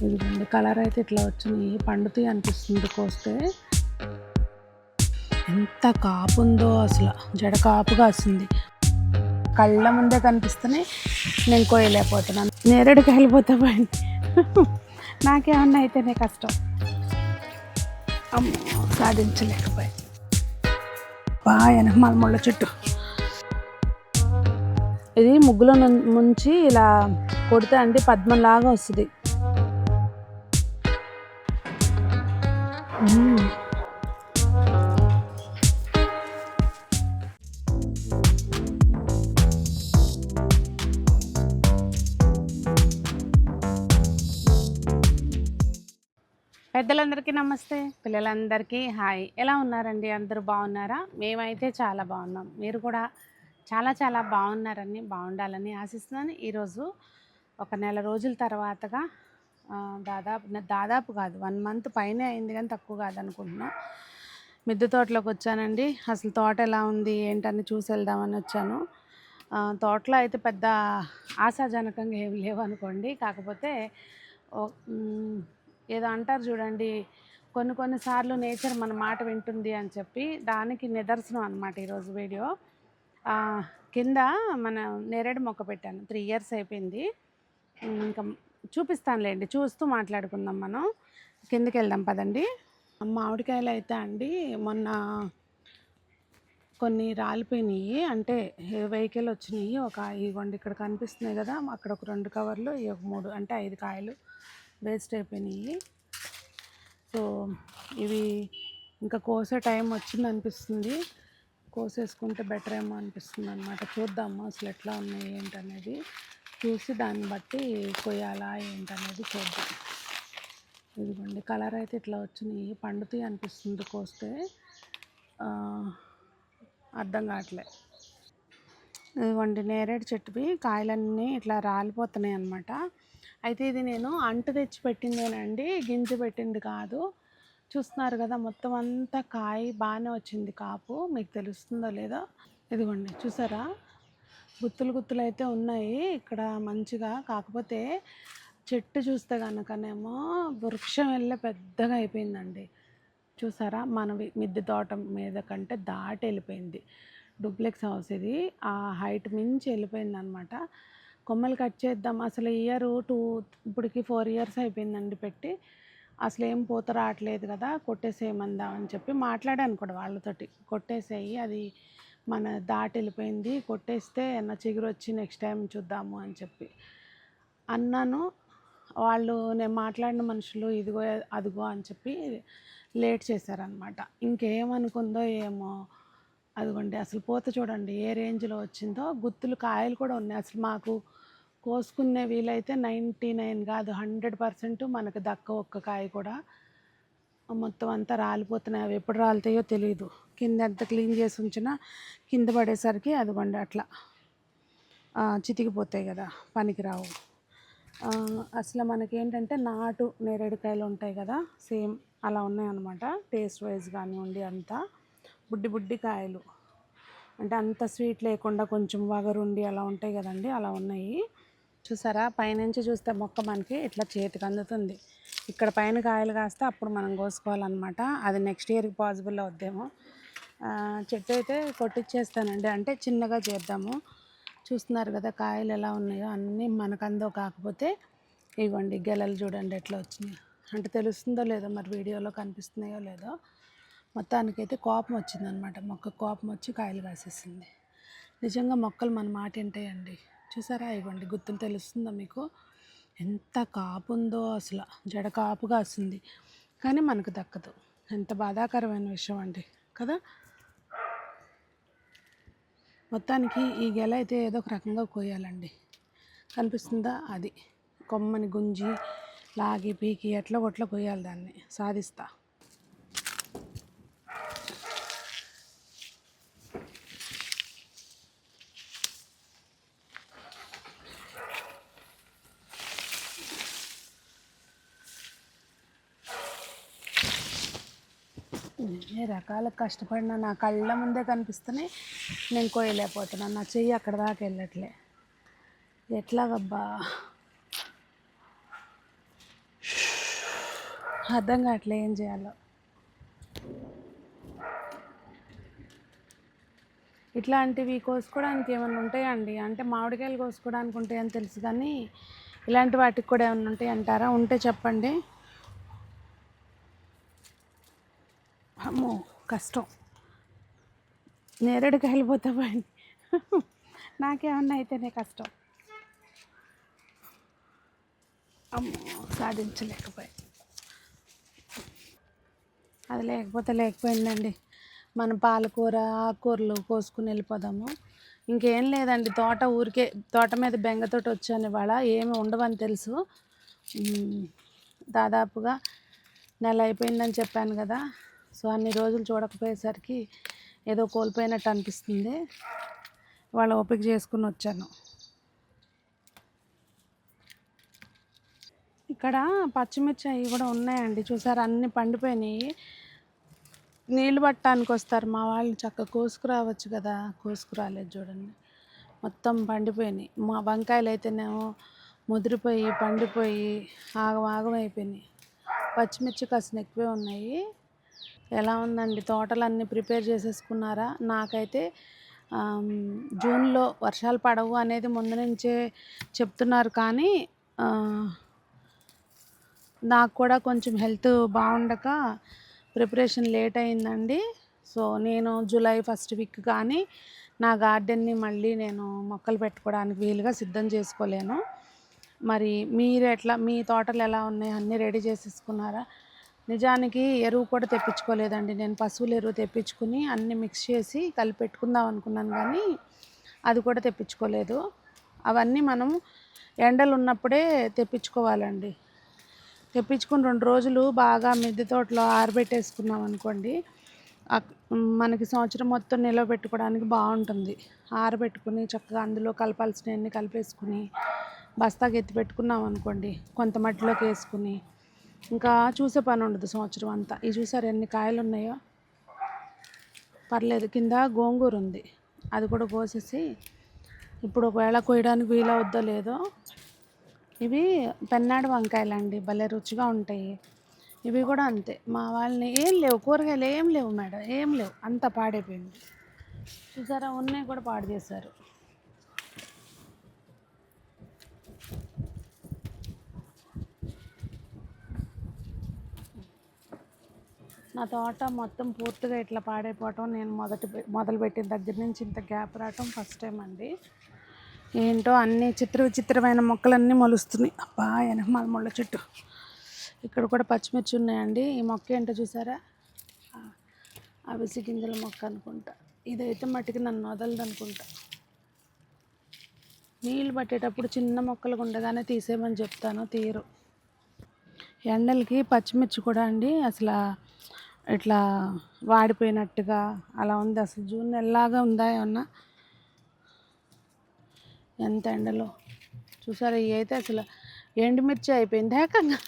ఇదిగోండి కలర్ అయితే ఇట్లా వచ్చినాయి, పండుతాయి అనిపిస్తుంది కోస్తే. ఎంత కాపు ఉందో అసలు, జడ కాపుగా వస్తుంది. కళ్ళ ముందే కనిపిస్తున్నాయి, నేను కోయలేకపోతున్నాను. నేరేడుకి వెళ్ళిపోతే పోయింది. నాకేమన్నా అయితేనే కష్టం. అమ్మో సాధించలేకపోయి బాగా మన ముళ్ళ చెట్టు. ఇది ముగ్గులో ముంచి ఇలా కొడితే అండి పద్మంలాగా వస్తుంది. పెద్దలందరికీ నమస్తే, పిల్లలందరికీ హాయ్. ఎలా ఉన్నారండి? అందరూ బాగున్నారా? మేమైతే చాలా బాగున్నాం. మీరు కూడా చాలా చాలా బాగున్నారని, బాగుండాలని ఆశిస్తున్నాను. ఈరోజు ఒక నెల రోజుల తర్వాతగా దాదాపు కాదు 1 మంత్ పైనే అయింది, కానీ తక్కువ కాదనుకుంటున్నాం. మిద్దె తోటలోకి వచ్చానండి. అసలు తోట ఎలా ఉంది ఏంటని చూసి వెళ్దామని వచ్చాను. తోటలో అయితే పెద్ద ఆశాజనకంగా ఏమి లేవనుకోండి. కాకపోతే ఏదో అంటారు చూడండి, కొన్నిసార్లు నేచర్ మన మాట వింటుంది అని చెప్పి, దానికి నిదర్శనం అన్నమాట ఈరోజు వీడియో. కింద మన నేరేడు మొక్క పెట్టాను, 3 years అయిపోయింది. ఇంకా చూపిస్తానులేండి, చూస్తూ మాట్లాడుకుందాం. మనం కిందకి వెళ్దాం పదండి. మామిడికాయలు అయితే అండి మొన్న కొన్ని రాలిపోయినాయి, అంటే వెహికల్ వచ్చినాయి. ఇదిగోండి ఇక్కడ కనిపిస్తున్నాయి కదా, అక్కడ ఒక 2 కవర్లు, ఒక 3, అంటే 5 కాయలు వేస్ట్ అయిపోయినాయి. సో ఇవి ఇంకా కోసే టైం వచ్చింది అనిపిస్తుంది, కోసేసుకుంటే బెటర్ ఏమో అనిపిస్తుంది అనమాట. చూద్దాము అసలు ఎట్లా ఉన్నాయి ఏంటనేది, చూసి దాన్ని బట్టి కొయ్యాలా ఏంటనేది చూద్దాం. ఇదిగోండి కలర్ అయితే ఇట్లా వచ్చినాయి, పండుతాయి అనిపిస్తుంది కోస్తే, అర్థం కావట్లే. ఇదిగోండి నేరేడు చెట్టువి కాయలన్నీ ఇట్లా రాలిపోతున్నాయి అన్నమాట. అయితే ఇది నేను అంటు తెచ్చి పెట్టిందేనండి, గింజ పెట్టింది కాదు. చూస్తున్నారు కదా, మొత్తం అంతా కాయ బాగానే వచ్చింది కాపు, మీకు తెలుస్తుందో లేదో. ఇదిగోండి చూసారా, గుత్తులు అయితే ఉన్నాయి ఇక్కడ మంచిగా. కాకపోతే చెట్టు చూస్తే కనుకనేమో వృక్షం వెళ్ళే పెద్దగా అయిపోయిందండి. చూసారా, మన మిద్దె తోట మీద కంటే దాటి వెళ్ళిపోయింది. డూప్లెక్స్ హౌస్ ఇది, ఆ హైట్ మించి వెళ్ళిపోయింది అనమాట. కొమ్మలు కట్ చేద్దాం, అసలు ఇప్పటికి 4 years అయిపోయిందండి పెట్టి, అసలు ఏం పూత రావట్లేదు కదా, కొట్టేసేయమందాం అని చెప్పి మాట్లాడాను కూడా వాళ్ళతోటి. కొట్టేసేయి, అది మన దాటి వెళ్ళిపోయింది, కొట్టేస్తే ఏమన్నా చిగురు వచ్చి నెక్స్ట్ టైం చూద్దాము అని చెప్పి అన్నాను. వాళ్ళు నేను మాట్లాడిన మనుషులు ఇదిగో అదిగో అని చెప్పి లేట్ చేశారనమాట. ఇంకేమనుకుందో ఏమో. అదిగోండి అసలు పూత చూడండి ఏ రేంజ్లో వచ్చిందో, గుత్తులు కాయలు కూడా ఉన్నాయి. అసలు మాకు కోసుకునే వీలైతే 99 కాదు 100% మనకు దక్క ఒక్క కాయ కూడా. మొత్తం అంతా రాలిపోతున్నాయి, అవి ఎప్పుడు రాలుతాయో తెలియదు. కింద ఎంత క్లీన్ చేసి ఉంచినా కింద పడేసరికి అదిగోండి అట్లా చితికిపోతాయి కదా, పనికిరావు. అసలు మనకేంటంటే నాటు నేరేడుకాయలు ఉంటాయి కదా, సేమ్ అలా ఉన్నాయన్నమాట. టేస్ట్ వైజ్ కానివ్వండి, అంతా బుడ్డి కాయలు, అంటే అంత స్వీట్ లేకుండా కొంచెం వగరుండి అలా ఉంటాయి కదండి, అలా ఉన్నాయి. చూసారా, పైనుంచి చూస్తే మొక్క మనకి ఇట్లా చేతికి అందుతుంది. ఇక్కడ పైన కాయలు కాస్తే అప్పుడు మనం కోసుకోవాలన్నమాట. అది నెక్స్ట్ ఇయర్కి పాసిబుల్ అవుద్దేమో. చెట్టు అయితే కొట్టించేస్తానండి, అంటే చిన్నగా చేద్దాము. చూస్తున్నారు కదా కాయలు ఎలా ఉన్నాయో, అన్నీ మనకందో. కాకపోతే ఇవ్వండి గెలలు చూడండి ఎట్లా వచ్చినాయి, అంటే తెలుస్తుందో లేదో మరి, వీడియోలో కనిపిస్తున్నాయో లేదో. మొత్తానికైతే కోపం వచ్చిందనమాట, మొక్క కోపం వచ్చి కాయలు కాసేసింది. నిజంగా మొక్కలు మన మాట వింటాయండి. చూసారా, ఇవ్వండి గుర్తులు తెలుస్తుందో మీకు, ఎంత కాపు ఉందో అసలు, జడ కాపుగా వస్తుంది, కానీ మనకు దక్కదు. ఎంత బాధాకరమైన విషయం అండి కదా. మొత్తానికి ఈ గెల అయితే ఏదో ఒక రకంగా కోయాలండి. కనిపిస్తుందా, అది కొమ్మని గుంజి లాగి పీకి ఎట్లా కొట్లా కోయాలి, దాన్ని సాధిస్తా. ఎన్ని రకాల కష్టపడినా నా కళ్ళ ముందే కనిపిస్తున్నాయి, నేను కోయలేకపోతున్నాను. నా చెయ్యి అక్కడ దాకా వెళ్ళట్లే, ఎట్లాగబ్బా. అర్థం కావట్లే ఏం చేయాలో. ఇట్లాంటివి కోసుకోవడానికి ఏమైనా ఉంటాయండి? అంటే మామిడికాయలు కోసుకోవడానికి ఉంటాయని తెలుసు కానీ ఇలాంటి వాటికి కూడా ఏమైనా ఉంటాయి అంటారా? ఉంటే చెప్పండి. అమ్మో, కష్టం. నేరేడుకాయలు పోతే పోయింది. నాకేమన్నా అయితేనే కష్టం. అమ్మో, సాధించలేకపోయి. అది లేకపోతే లేకపోయిందండి. మనం పాలకూర ఆకుకూరలు కోసుకుని వెళ్ళిపోదాము. ఇంకేం లేదండి, ఊరికే తోట మీద బెంగతోటి వచ్చాను ఇవాళ. ఏమి ఉండవని తెలుసు. దాదాపుగా నెల అయిపోయిందని చెప్పాను కదా. సో అన్ని రోజులు చూడకపోయేసరికి ఏదో కోల్పోయినట్టు అనిపిస్తుంది. ఇవాళ ఓపిక చేసుకుని వచ్చాను. ఇక్కడ పచ్చిమిర్చి అవి కూడా ఉన్నాయండి, చూసారు, అన్నీ పండిపోయినాయి. నీళ్ళు పట్టడానికి వస్తారు మా వాళ్ళు, చక్కగా కోసుకురావచ్చు కదా, కోసుకురాలేదు చూడండి, మొత్తం పండిపోయినాయి. మా వంకాయలు అయితేనేమో ముదిరిపోయి పండిపోయి ఆగం ఆగం అయిపోయినాయి. పచ్చిమిర్చి కాసిన ఎక్కువే ఉన్నాయి. ఎలా ఉందండి, తోటలన్నీ ప్రిపేర్ చేసేసుకున్నారా? నాకైతే జూన్లో వర్షాలు పడవు అనేది ముందు నుంచే చెప్తున్నారు, కానీ నాకు కూడా కొంచెం హెల్త్ బాగుండక ప్రిపరేషన్ లేట్ అయిందండి. సో నేను జూలై ఫస్ట్ వీక్ కానీ నా గార్డెన్ని మళ్ళీ నేను మొక్కలు పెట్టుకోవడానికి వీలుగా సిద్ధం చేసుకోలేను. మరి మీరు ఎట్లా, మీ తోటలు ఎలా ఉన్నాయి? అన్నీ రెడీ చేసేసుకున్నారా? నిజానికి ఎరువు కూడా తెప్పించుకోలేదండి నేను. పశువుల ఎరువు తెప్పించుకుని అన్నీ మిక్స్ చేసి కలిపి పెట్టుకుందాం అనుకున్నాను, కానీ అది కూడా తెప్పించుకోలేదు. అవన్నీ మనం ఎండలు ఉన్నప్పుడే తెప్పించుకోవాలండి. తెప్పించుకుని 2 రోజులు బాగా మిద్దె తోటలో ఆరబెట్టేసుకున్నాం అనుకోండి, మనకి సంవత్సరం మొత్తం నిల్వ పెట్టుకోవడానికి బాగుంటుంది. ఆరబెట్టుకుని చక్కగా అందులో కలపాల్సినవన్నీ కలిపేసుకుని బస్తాకి ఎత్తి పెట్టుకున్నాం అనుకోండి, కొంత మట్టిలోకి వేసుకుని ఇంకా చూసే పని ఉండదు సంవత్సరం అంతా. ఇవి చూసారు ఎన్ని కాయలు ఉన్నాయో. పర్లేదు, కింద గోంగూర ఉంది, అది కూడా కోసేసి ఇప్పుడు ఒకవేళ కోయడానికి వీలవుద్దో లేదో. ఇవి పెన్నాడు వంకాయలండి, భలే రుచిగా ఉంటాయి. ఇవి కూడా అంతే, మా వాళ్ళని ఏం లేవు కూరగాయలు, ఏం లేవు మేడం, ఏం లేవు, అంతా పాడైపోయింది. చూసారా, ఉన్నాయి కూడా పాడు చేశారు. నా తోట మొత్తం పూర్తిగా ఇట్లా పాడైపోవటం నేను మొదలుపెట్టిన దగ్గర నుంచి ఇంత గ్యాప్ రావటం ఫస్ట్ టైం అండి. ఏంటో అన్ని విచిత్రమైన మొక్కలన్నీ మొలుస్తున్నాయి. అబ్బా, ఎనకమాల ముళ్ళ చెట్టు. ఇక్కడ కూడా పచ్చిమిర్చి ఉన్నాయండి. ఈ మొక్క ఏంటో చూసారా, అవిసి గింజల మొక్క అనుకుంటా. ఇదైతే మట్టికి నన్ను వదలదు అనుకుంటా. నీళ్ళు పట్టేటప్పుడు చిన్న మొక్కలు ఉండగానే తీసేయమని చెప్తాను, తీయరు. ఎండలకి పచ్చిమిర్చి కూడా అండి అసలు ఇట్లా వాడిపోయినట్టుగా అలా ఉంది. అసలు జూన్ నెలలాగా ఉందా ఏమన్నా? ఎంత ఎండలో చూసారా. ఇవి అయితే అసలు ఎండుమిర్చి అయిపోయింది ఏకంగా.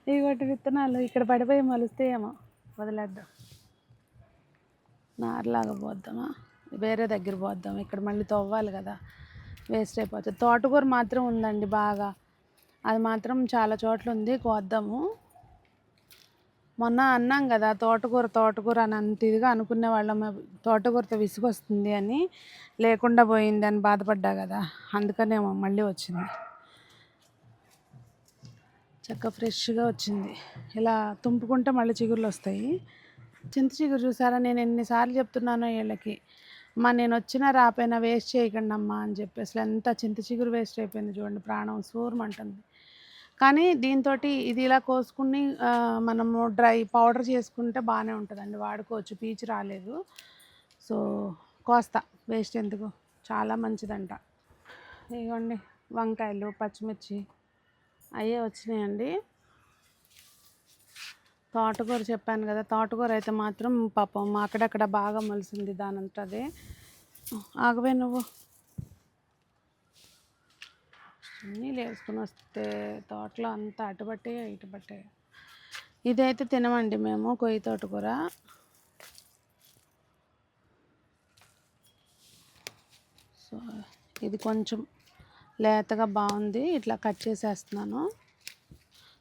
ఇవి విత్తనాలు ఇక్కడ పడిపోయి మొలుస్తాయేమో, వదిలేద్దాం. నారులాగా పోద్దామా, వేరే దగ్గర పోద్దాం. ఇక్కడ మళ్ళీ తవ్వాలి కదా, వేస్ట్ అయిపోతుంది. తోటకూర మాత్రం ఉందండి బాగా, అది మాత్రం చాలా చోట్ల ఉంది, కోద్దాము. మొన్న అన్నాం కదా తోటకూర అని అంత ఇదిగా అనుకునే వాళ్ళం, తోటకూరతో విసుగొస్తుంది అని, లేకుండా పోయింది అని బాధపడ్డా కదా, అందుకనేమో మళ్ళీ వచ్చింది. చక్కగా ఫ్రెష్గా వచ్చింది. ఇలా తుంపుకుంటే మళ్ళీ చిగుర్లు వస్తాయి. చింత చిగురు చూసారా, నేను ఎన్నిసార్లు చెప్తున్నానో వీళ్ళకి, అమ్మా నేను వచ్చినా రాపోయినా వేస్ట్ చేయకండి అమ్మా అని చెప్పి. అసలు ఎంత చింత చిగురు వేస్ట్ అయిపోయింది చూడండి, ప్రాణం సూరమంటుంది. కానీ దీంతో ఇది ఇలా కోసుకుని మనము డ్రై పౌడర్ చేసుకుంటే బాగానే ఉంటుందండి, వాడుకోవచ్చు. పీచు రాలేదు, సో కోస్తా, వేస్ట్ ఎందుకు, చాలా మంచిదంట. ఇదిగోండి వంకాయలు పచ్చిమిర్చి అయ్యే వచ్చినాయండి. తోటకూర చెప్పాను కదా, తోటకూర అయితే మాత్రం పాపం అక్కడక్కడ బాగా మొలిసింది దానంతా అదే. ఆగవే నువ్వు, నీళ్ళు వేసుకుని వస్తే తోటలో అంతా అటుబట్టే ఇటుబట్టే. ఇదైతే తినమండి మేము, కొయ్యి తోటకూర. సో ఇది కొంచెం లేతగా బాగుంది, ఇట్లా కట్ చేసేస్తున్నాను.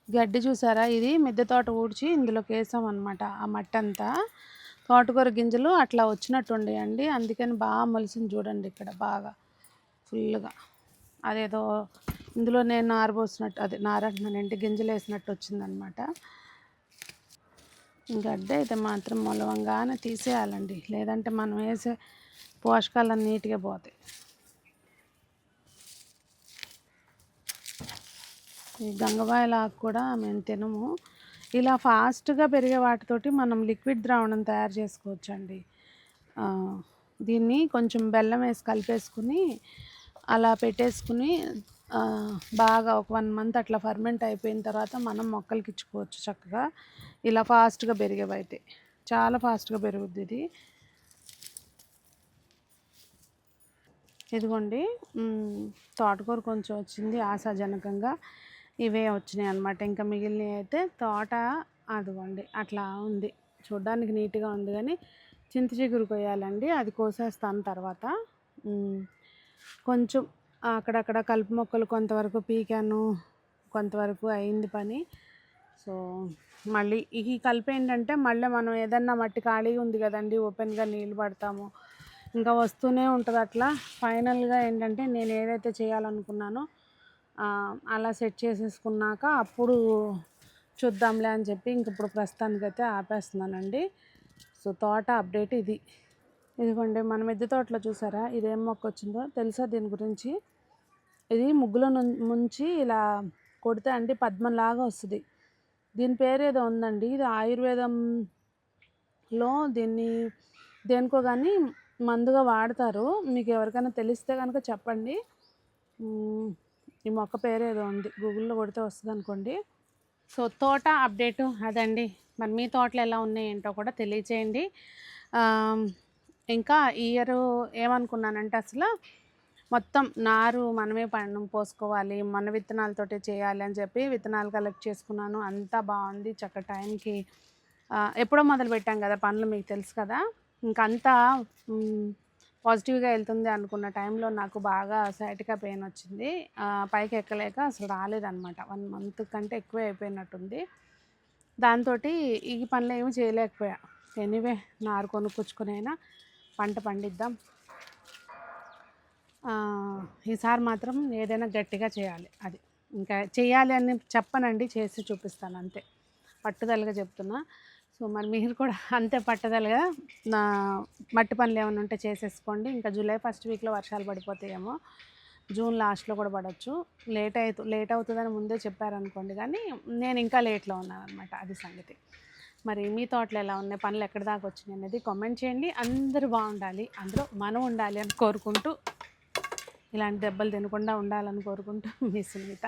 గడ్డి చూసారా, ఇది మిద్దె తోట ఊడ్చి ఇందులోకి వేసాం అనమాట. ఆ మట్టి అంతా తోటకూర గింజలు అట్లా వచ్చినట్టుండేయండి, అందుకని బాగా మొలిసింది చూడండి ఇక్కడ బాగా ఫుల్గా. అదేదో ఇందులో నేను నారబోసినట్టు, అదే నారంటున్నానంటే గింజలు వేసినట్టు వచ్చిందనమాట. గడ్డి అయితే మాత్రం మొలవంగానే తీసేయాలండి, లేదంటే మనం వేసే పోషకాలన్నీ నీట్గా పోతాయి. ఈ గంగవాయల ఆకు కూడా మేము తినము. ఇలా ఫాస్ట్గా పెరిగే వాటితోటి మనం లిక్విడ్ ద్రావణం తయారు చేసుకోవచ్చండి. దీన్ని కొంచెం బెల్లం వేసి కలిపేసుకుని అలా పెట్టేసుకుని బాగా ఒక 1 మంత్ అట్లా ఫర్మెంట్ అయిపోయిన తర్వాత మనం మొక్కలకి ఇచ్చుకోవచ్చు చక్కగా. ఇలా ఫాస్ట్గా పెరిగేవైతే చాలా ఫాస్ట్గా పెరుగుద్ది ఇది. ఇదిగోండి, తోటకూర కొంచెం వచ్చింది ఆశాజనకంగా, ఇవే వచ్చినాయి అనమాట. ఇంకా మిగిలినవి అయితే తోట అదిగోండి అట్లా ఉంది, చూడ్డానికి నీట్గా ఉంది. కానీ చింత చిగురు కొయ్యాలండి, అది కోసేస్తాను తర్వాత. కొంచెం అక్కడక్కడ కలుపు మొక్కలు కొంతవరకు పీకాను, కొంతవరకు అయింది పని. సో మళ్ళీ ఈ కలుపు ఏంటంటే, మళ్ళీ మనం ఏదన్నా మట్టి ఖాళీగా ఉంది కదండి, ఓపెన్గా నీళ్ళు పడతాము, ఇంకా వస్తూనే ఉంటుంది అట్లా. ఫైనల్గా ఏంటంటే నేను ఏదైతే చేయాలనుకున్నానో అలా సెట్ చేసేసుకున్నాక అప్పుడు చూద్దాంలే అని చెప్పి ఇంక ఇప్పుడు ప్రస్తుతానికైతే ఆపేస్తున్నానండి. సో తోట అప్డేట్ ఇది. ఇదిగోండి మన మిద్దె తోటలో చూసారా ఇదేం మొక్క వచ్చిందో తెలుసా దీని గురించి? ఇది ముగ్గులో ముంచి ఇలా కొడితే అండి పద్మంలాగా వస్తుంది. దీని పేరు ఏదో ఉందండి, ఇది ఆయుర్వేదంలో దీన్ని దేనికో కానీ మందుగా వాడతారు. మీకు ఎవరికైనా తెలిస్తే కనుక చెప్పండి. ఈ మొక్క పేరు ఏదో ఉంది, గూగుల్లో కొడితే వస్తుంది అనుకోండి. సో తోట అప్డేటు అదండి. మరి మీ తోటలు ఎలా ఉన్నాయి ఏంటో కూడా తెలియచేయండి. ఇంకా ఈ ఇయర్ ఏమనుకున్నానంటే అసలు మొత్తం నారు మనమే పోసుకోవాలి, మన విత్తనాలతోటే చేయాలి అని చెప్పి విత్తనాలు కలెక్ట్ చేసుకున్నాను. అంతా బాగుంది, చక్క టైంకి ఎప్పుడో మొదలు పెట్టాం కదా పనులు, మీకు తెలుసు కదా. ఇంకంతా పాజిటివ్గా వెళ్తుంది అనుకున్న టైంలో నాకు బాగా సైటికా పెయిన్ వచ్చింది, పైకి ఎక్కలేక అసలు రాలేదన్నమాట. 1 మంత్ కంటే ఎక్కువే అయిపోయినట్టుంది. దాంతో ఈ పనులు ఏమి చేయలేకపోయా. ఎనీవే నారు కొనుక్కొచ్చుకుని అయినా పంట పండిద్దాం. ఈసారి మాత్రం ఏదైనా గట్టిగా చేయాలి, అది ఇంకా చేయాలి అని చెప్పనండి, చేసి చూపిస్తాను అంతే, పట్టుదలగా చెప్తున్నా. సో మరి మీరు కూడా అంతే పట్టుదలగా నా మట్టి పనులు ఏమైనా ఉంటే చేసేసుకోండి. ఇంకా జూలై 1st వీక్లో వర్షాలు పడిపోతాయేమో, జూన్ లాస్ట్లో కూడా పడవచ్చు. లేట్ అవుతుందని ముందే చెప్పారనుకోండి, కానీ నేను ఇంకా లేట్లో ఉన్నాను అనమాట, అది సంగతి. మరి మీ తోటలు ఎలా ఉన్నాయి, పనులు ఎక్కడి దాకా వచ్చినాయి అనేది కామెంట్ చేయండి. అందరూ బాగుండాలి, అందరూ మనం ఉండాలి అని కోరుకుంటూ, ఇలాంటి దెబ్బలు తినకుండా ఉండాలని కోరుకుంటూ మీ సునీత.